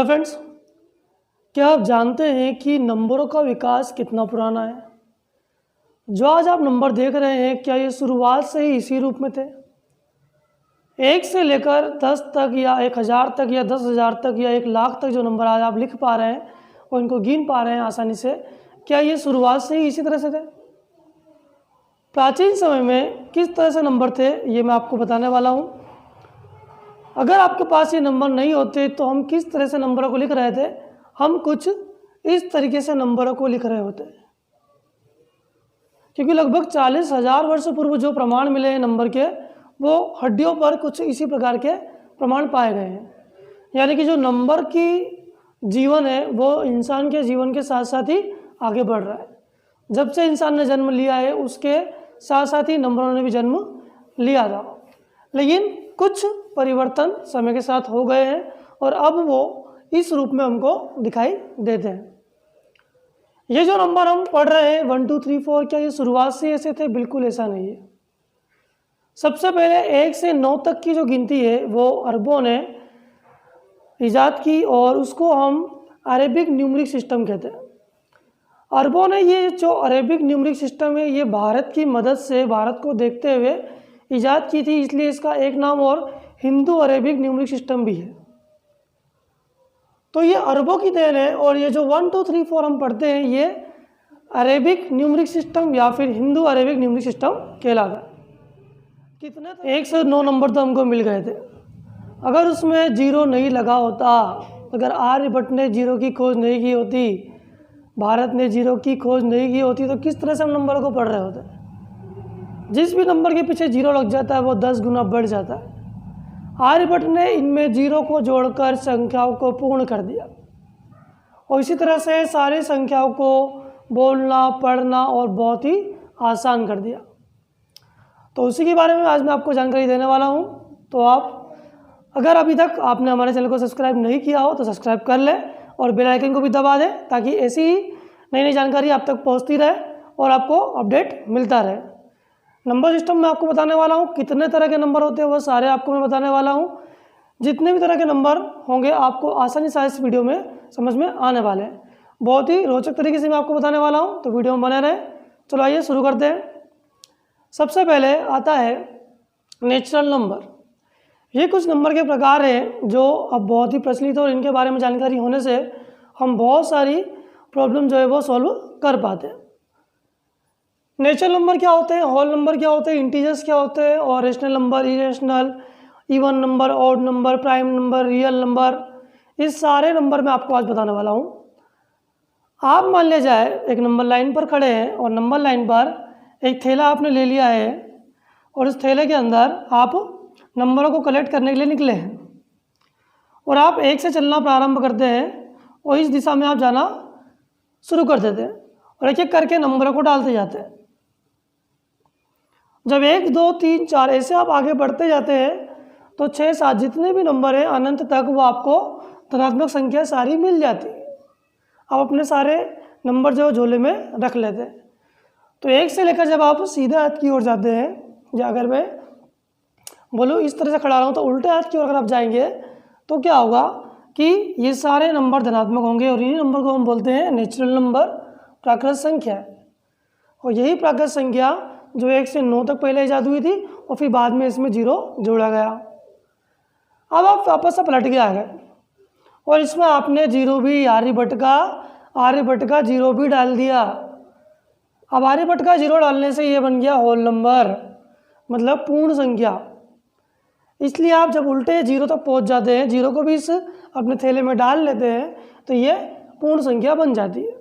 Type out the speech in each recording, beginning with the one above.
Hello friends, क्या आप जानते हैं कि नंबरों का विकास कितना पुराना है। जो आज आप नंबर देख रहे हैं, क्या ये शुरुआत से ही इसी रूप में थे? 1 से लेकर 10 तक या 1000 तक या 10,000 तक या 1,00,000 तक जो नंबर आज आप लिख पा रहे हैं और इनको गिन पा रहे हैं आसानी से, क्या ये शुरुआत से ही इसी तरह से थे? प्राचीन समय में किस तरह से नंबर थे, ये मैं आपको बताने वाला हूँ। अगर आपके पास ये नंबर नहीं होते तो हम किस तरह से नंबरों को लिख रहे थे? हम कुछ इस तरीके से नंबरों को लिख रहे होते हैं, क्योंकि लगभग 40,000 वर्ष पूर्व जो प्रमाण मिले हैं नंबर के, वो हड्डियों पर कुछ इसी प्रकार के प्रमाण पाए गए हैं। यानी कि जो नंबर की जीवन है वो इंसान के जीवन के साथ साथ ही आगे बढ़ रहा है। जब से इंसान ने जन्म लिया है उसके साथ साथ ही नंबरों ने भी जन्म लिया था, लेकिन कुछ परिवर्तन समय के साथ हो गए हैं और अब वो इस रूप में हमको दिखाई देते हैं। ये जो नंबर हम पढ़ रहे हैं 1 2 3 4, क्या ये शुरुआत से ऐसे थे? बिल्कुल ऐसा नहीं है। सबसे पहले 1 से 9 तक की जो गिनती है वो अरबों ने ईजाद की और उसको हम अरेबिक न्यूमरिक सिस्टम कहते हैं। अरबों ने ये जो अरेबिक न्यूमरिक सिस्टम है ये भारत की मदद से, भारत को देखते हुए ईजाद की थी, इसलिए इसका एक नाम और हिंदू अरेबिक न्यूमरिक सिस्टम भी है। तो ये अरबों की देन है और ये जो 1 2 3 4 हम पढ़ते हैं ये अरेबिक न्यूमरिक सिस्टम या फिर हिंदू अरेबिक न्यूमरिक सिस्टम कहलाता है। कितने 1 से 9 नंबर तो हमको मिल गए थे। अगर उसमें जीरो नहीं लगा होता, अगर आर्यभट्ट ने जीरो की खोज नहीं की होती, भारत ने जीरो की खोज नहीं की होती, तो किस तरह से हम नंबरों को पढ़ रहे होते? जिस भी नंबर के पीछे जीरो लग जाता है वो 10 गुना बढ़ जाता है। आर्यभट्ट ने इनमें जीरो को जोड़कर संख्याओं को पूर्ण कर दिया और इसी तरह से सारी संख्याओं को बोलना, पढ़ना और बहुत ही आसान कर दिया। तो उसी के बारे में आज मैं आपको जानकारी देने वाला हूँ। तो आप अगर अभी तक आपने हमारे चैनल को सब्सक्राइब नहीं किया हो तो सब्सक्राइब कर लें और बेल आइकन को भी दबा दें, ताकि ऐसी ही नई नई जानकारी आप तक पहुँचती रहे और आपको अपडेट मिलता रहे। नंबर सिस्टम में आपको बताने वाला हूँ कितने तरह के नंबर होते हैं, वो सारे आपको मैं बताने वाला हूँ। जितने भी तरह के नंबर होंगे आपको आसानी से इस वीडियो में समझ में आने वाले हैं। बहुत ही रोचक तरीके से मैं आपको बताने वाला हूँ, तो वीडियो में बने रहें। चलो आइए शुरू करते हैं। सबसे पहले आता है नेचुरल नंबर। ये कुछ नंबर के प्रकार हैं जो अब बहुत ही प्रचलित है और इनके बारे में जानकारी होने से हम बहुत सारी प्रॉब्लम जो है वो सॉल्व कर पाते हैं। नेचुरल नंबर क्या होते हैं, होल नंबर क्या होते हैं, इंटीजर्स क्या होते हैं और rational number, irrational, even number, odd number, prime number, real number, इस सारे नंबर मैं आपको आज बताने वाला हूँ। आप मान ले जाए एक नंबर लाइन पर खड़े हैं और नंबर लाइन पर एक थैला आपने ले लिया है और इस थैले के अंदर आप नंबरों को कलेक्ट करने के लिए निकले हैं और आप 1 से चलना प्रारंभ करते हैं और इस दिशा में आप जाना शुरू कर देते हैं और एक एक करके नंबरों को डालते जाते हैं। जब 1 2 3 4 ऐसे आप आगे बढ़ते जाते हैं तो 6 7 जितने भी नंबर हैं अनंत तक वो आपको धनात्मक संख्या सारी मिल जाती है। आप अपने सारे नंबर जो झोले में रख लेते हैं। तो 1 से लेकर जब आप सीधे हाथ की ओर जाते हैं, या अगर मैं बोलूँ इस तरह से खड़ा रहा हूँ तो उल्टे हाथ की ओर अगर आप जाएंगे तो क्या होगा कि ये सारे नंबर धनात्मक होंगे और इन्हीं नंबर को हम बोलते हैं नेचुरल नंबर, प्राकृत संख्या। और यही प्राकृत संख्या जो 1 से 9 तक पहले ईजाद हुई थी और फिर बाद में इसमें जीरो जोड़ा गया। अब आप वापस से पलट के आ गए और इसमें आपने जीरो भी आर्यभट्ट का जीरो भी डाल दिया। अब आर्यभट्ट का जीरो डालने से ये बन गया होल नंबर, मतलब पूर्ण संख्या। इसलिए आप जब उल्टे जीरो तक पहुंच जाते हैं, जीरो को भी इस अपने थैले में डाल लेते हैं, तो ये पूर्ण संख्या बन जाती है।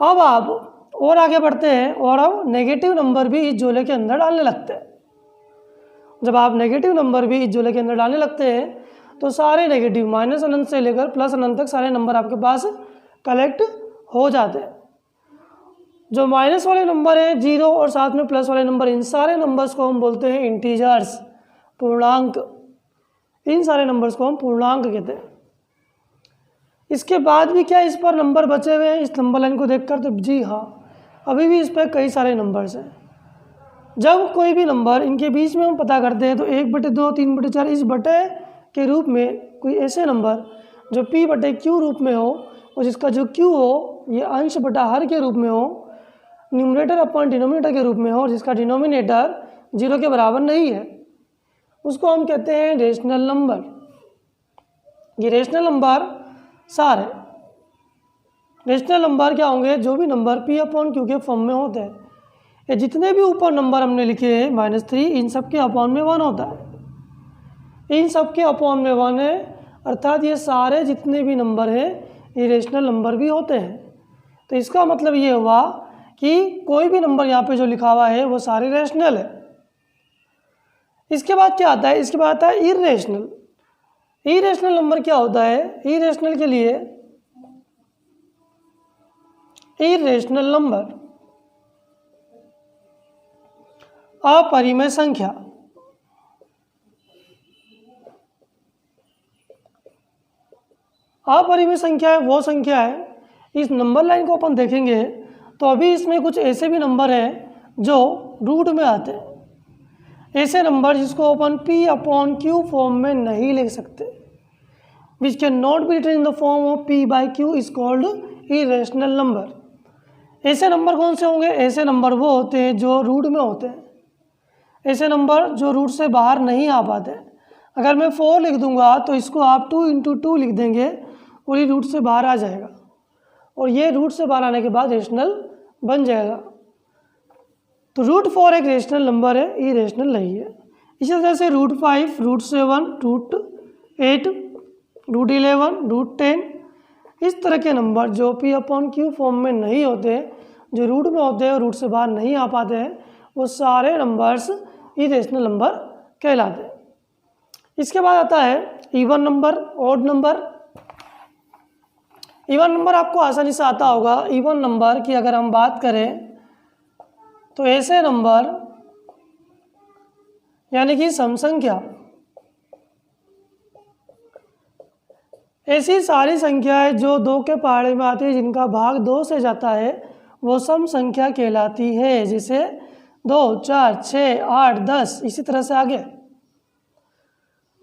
अब आप और आगे बढ़ते हैं और अब नेगेटिव नंबर भी इस झोले के अंदर डालने लगते हैं। जब आप नेगेटिव नंबर भी इस झोले के अंदर डालने लगते हैं तो सारे नेगेटिव माइनस अनंत से लेकर प्लस अनंत तक सारे नंबर आपके पास कलेक्ट हो जाते हैं। जो माइनस वाले नंबर हैं, जीरो और साथ में प्लस वाले नंबर, इन सारे नंबर्स को हम बोलते हैं इंटीजर्स, पूर्णांक। इन सारे नंबर्स को हम पूर्णांक कहते हैं। इसके बाद भी क्या इस पर नंबर बचे हुए हैं इस नंबर लाइन को देखकर? तो जी हाँ, अभी भी इस पर कई सारे नंबर्स हैं। जब कोई भी नंबर इनके बीच में हम पता करते हैं तो 1/2, 3/4 इस बटे के रूप में कोई ऐसे नंबर जो p बटे q रूप में हो और जिसका जो q हो ये अंश बटा हर के रूप में हो, न्यूमरेटर अपॉन डिनोमिनेटर के रूप में हो और जिसका डिनोमिनेटर 0 के बराबर नहीं है, उसको हम कहते हैं रेशनल नंबर। ये रेशनल नंबर सार है। रेशनल नंबर क्या होंगे? जो भी नंबर p अपॉन q के फॉर्म में होते हैं। ये जितने भी ऊपर नंबर हमने लिखे हैं -3, इन सब के अपॉन में 1 होता है। इन सब के अपॉन में 1 है, अर्थात ये सारे जितने भी नंबर हैं ये रेशनल नंबर भी होते हैं। तो इसका मतलब ये हुआ कि कोई भी नंबर यहाँ पे जो लिखा हुआ है वो सारे रेशनल है। इसके बाद क्या आता है? इसके बाद आता है इर्रेशनल। इरेशनल नंबर क्या होता है? इरेशनल के लिए इरेशनल नंबर अपरिमेय संख्या। अपरिमेय संख्या है वो संख्या है, इस नंबर लाइन को अपन देखेंगे तो अभी इसमें कुछ ऐसे भी नंबर हैं जो रूट में आते हैं। ऐसे नंबर जिसको अपन p अपॉन q फॉर्म में नहीं लिख सकते, which can not be written in the form of p by q is called irrational number. ऐसे नंबर कौन से होंगे? ऐसे नंबर वो होते हैं जो रूट में होते हैं। ऐसे नंबर जो रूट से बाहर नहीं आ पाते। अगर मैं 4 लिख दूंगा तो इसको आप 2 × 2 लिख देंगे और ये रूट से बाहर आ जाएगा और ये रूट से बाहर आने के बाद रेशनल बन जाएगा। तो √4 एक रेशनल नंबर है, इरेशनल नहीं है। इसी तरह से √5, √7, √8, √11, √10 इस तरह के नंबर जो p अपॉन q फॉर्म में नहीं होते, जो रूट में होते हैं और रूट से बाहर नहीं आ पाते हैं, वो सारे नंबर्स इरेशनल नंबर कहलाते हैं। इसके बाद आता है even number, odd number. Even number आपको आसानी से आता होगा। इवन नंबर की अगर हम बात करें तो ऐसे नंबर यानी कि सम संख्या, ऐसी सारी संख्याएं जो 2 के पहाड़े में आती है जिनका भाग 2 से जाता है वो सम संख्या कहलाती है। जैसे 2, 4, 6, 8, 10 इसी तरह से आगे।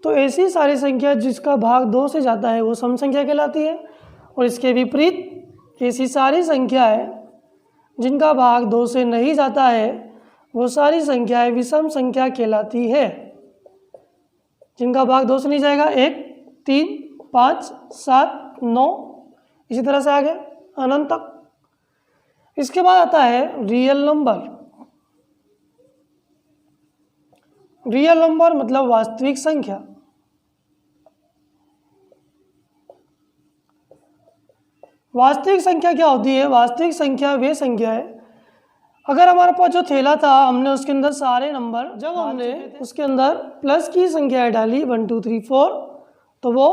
तो ऐसी सारी संख्या जिसका भाग 2 से जाता है वो सम संख्या कहलाती है और इसके विपरीत ऐसी सारी संख्याएं जिनका भाग 2 से नहीं जाता है वो सारी संख्याएं विषम संख्या कहलाती है। जिनका भाग 2 से नहीं जाएगा 1, 3, 5, 7, 9 इसी तरह से आगे अनंत तक। इसके बाद आता है रियल नंबर। रियल नंबर मतलब वास्तविक संख्या। वास्तविक संख्या क्या होती है? वास्तविक संख्या वे संख्या है, अगर हमारे पास जो थैला था हमने उसके अंदर सारे नंबर, जब हमने उसके अंदर प्लस की संख्या डाली 1, 2, 3, 4 तो वो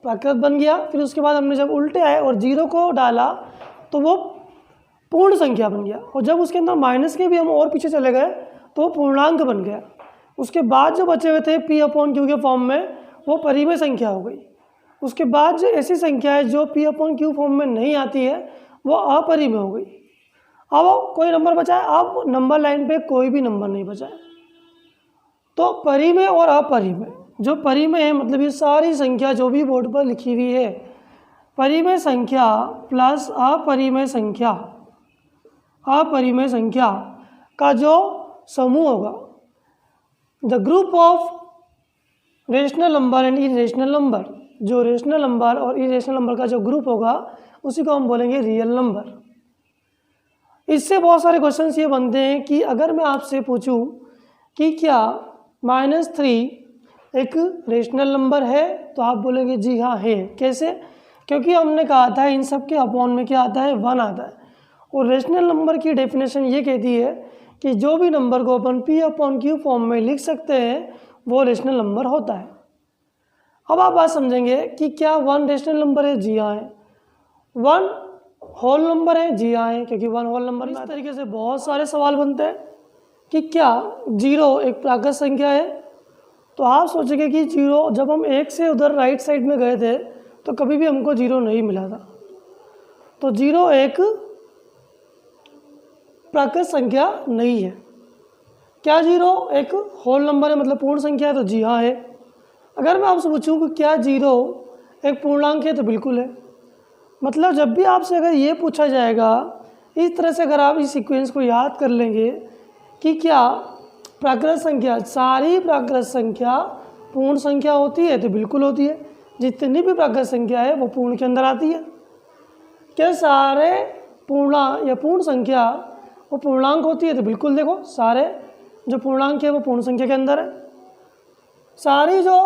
प्राकृत बन गया। फिर उसके बाद हमने जब उल्टे आए और 0 को डाला तो वो पूर्ण संख्या बन गया और जब उसके अंदर माइनस के भी हम और पीछे चले गए तो वो पूर्णांक बन गया। उसके बाद जो बचे हुए थे p अपॉन q के फॉर्म में वो परिमेय संख्या हो गई। उसके बाद जो ऐसी संख्या है जो p अपॉन q फॉर्म में नहीं आती है वो अपरिमेय हो गई। अब कोई नंबर बचा है, अब नंबर लाइन पे कोई भी नंबर नहीं बचा है। तो परिमेय और अपरिमेय, जो परिमेय है मतलब ये सारी संख्या जो भी बोर्ड पर लिखी हुई है, परिमेय संख्या प्लस अपरिमेय संख्या, अपरिमेय संख्या का जो समूह होगा, the group of rational number and irrational number, जो रेशनल नंबर और इरेशनल नंबर का जो ग्रुप होगा उसी को हम बोलेंगे रियल नंबर। इससे बहुत सारे क्वेश्चंस ये बनते हैं कि अगर मैं आपसे पूछूं कि क्या -3 एक रेशनल नंबर है तो आप बोलेंगे जी हाँ है। कैसे? क्योंकि हमने कहा था इन सब के अपॉन में क्या आता है? 1 आता है और रेशनल नंबर की डेफिनेशन ये कहती है कि जो भी नंबर को अपन p अपॉन q फॉर्म में लिख सकते हैं वो रेशनल नंबर होता है। अब आप बात समझेंगे कि क्या 1 रेशनल नंबर है? जी हाँ है। 1 होल नंबर है? जी हाँ है, क्योंकि 1 होल नंबर। इस तरीके से बहुत सारे सवाल बनते हैं कि क्या 0 एक प्राकृत संख्या है? तो आप सोचेंगे कि 0, जब हम 1 से उधर राइट साइड में गए थे तो कभी भी हमको 0 नहीं मिला था। तो 0 एक प्राकृत संख्या नहीं है। क्या 0 एक होल नंबर है मतलब पूर्ण संख्या है? तो जी हाँ है। अगर मैं आपसे पूछूं कि क्या 0 एक पूर्णांक है तो बिल्कुल है। मतलब जब भी आपसे अगर ये पूछा जाएगा, इस तरह से अगर आप इस सीक्वेंस को याद कर लेंगे कि क्या प्राकृत संख्या, सारी प्राकृत संख्या पूर्ण संख्या होती है तो बिल्कुल होती है। जितनी भी प्राकृत संख्या है वो पूर्ण के अंदर आती है। क्या सारे पूर्ण या पूर्ण संख्या वो पूर्णांक होती है तो बिल्कुल, देखो सारे जो पूर्णांक है वो पूर्ण संख्या के अंदर है। सारी जो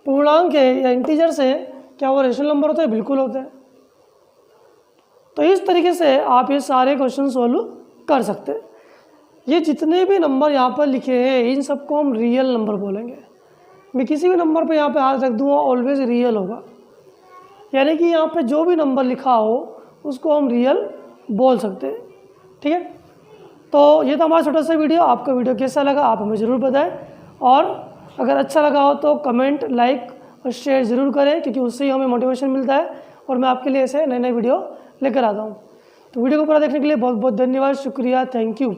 पूर्णांक है या इंटीजर्स है क्या वो रेशनल नंबर होते हैं? बिल्कुल होते हैं। तो इस तरीके से आप ये सारे क्वेश्चन सॉल्व कर सकते हैं। ये जितने भी नंबर यहाँ पर लिखे हैं इन सबको हम रियल नंबर बोलेंगे। मैं किसी भी नंबर पे यहाँ पे हाथ रख दूँगा ऑलवेज रियल होगा, यानी कि यहाँ पे जो भी नंबर लिखा हो उसको हम रियल बोल सकते हैं। ठीक है, तो ये था हमारा छोटा सा वीडियो। आपका वीडियो कैसा लगा आप हमें ज़रूर बताएं, और अगर अच्छा लगा हो तो कमेंट, लाइक और शेयर ज़रूर करें, क्योंकि उससे ही हमें मोटिवेशन मिलता है और मैं आपके लिए ऐसे नए नए वीडियो लेकर आता हूँ। तो वीडियो को पूरा देखने के लिए बहुत बहुत धन्यवाद, शुक्रिया, थैंक यू।